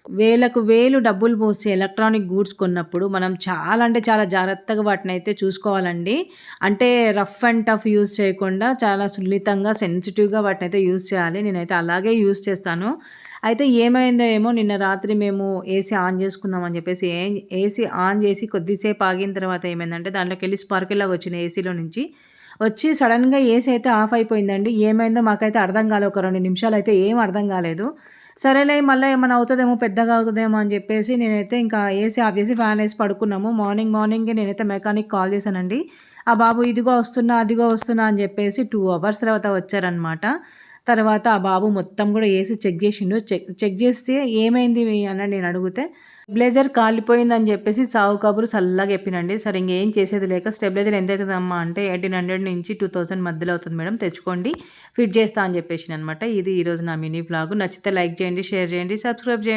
వేలకు వేలు డబ్బులు పోసి ఎలక్ట్రానిక్ గూడ్స్ కొన్నప్పుడు మనం చాలా అంటే చాలా జాగ్రత్తగా వాటినైతే చూసుకోవాలండి. అంటే రఫ్ అండ్ టఫ్ యూజ్ చేయకుండా చాలా సున్నితంగా, సెన్సిటివ్‌గా వాటినైతే యూజ్ చేయాలి. నేనైతే అలాగే యూజ్ చేస్తాను. అయితే ఏమైందో ఏమో నిన్న రాత్రి మేము ఏసీ ఆన్ చేసుకుందాం అని చెప్పేసి ఏసీ ఆన్ చేసి కొద్దిసేపు ఆగిన తర్వాత ఏమైందంటే దాంట్లోకెళ్ళి స్పార్కిల్‌లాగా వచ్చినాయి ఏసీలో నుంచి. వచ్చి సడెన్‌గా ఏసీ అయితే ఆఫ్ అయిపోయిందండి. ఏమైందో మాకైతే అర్థం కాలే. ఒక 2 నిమిషాలైతే ఏం అర్థం కాలేదు. సరేలే మళ్ళా ఏమన్నా అవుతదేమో, పెద్దగా అవుతదేమో అని జెప్పేసి నేనైతే ఇంకా ఏసీ ఆఫ్ జేసి ఫ్యానేసి పడుకున్నాము. మార్నింగే నేనైతే మెకానిక్‌కి కాల్ చేశానండి. ఆ బాబు ఇదిగో వస్తున్నా, అదిగో వస్తున్నా అని జెప్పేసి 2 అవర్స్ తర్వాత వచ్చారనమాట. తర్వాత ఆ బాబు మొత్తం గూడా ఏసీ చెక్ జేషిండు. చెక్ జేస్తే ఏమైంది అని నేనడిగితే స్టెబిలైజర్ కాలిపోయిందని జెప్పేసి సావు కబురు సల్లగా జెప్పిండండి. సరే ఇంగేం చేసేది లేక స్టెబిలైజర్ ఎంతైతదమ్మా అంటే 1800 నుంచి 2000 మధ్యలో అవుతుంది మేడం, తెచ్చుకోండి ఫిట్ చేస్తా అని జెప్పేసిండనమాట. ఇది ఈరోజు నా మినీ వ్లాగు. నచ్చితే లైక్ చేయండి, షేర్ చేయండి, సబ్స్క్రైబ్ చేయండి.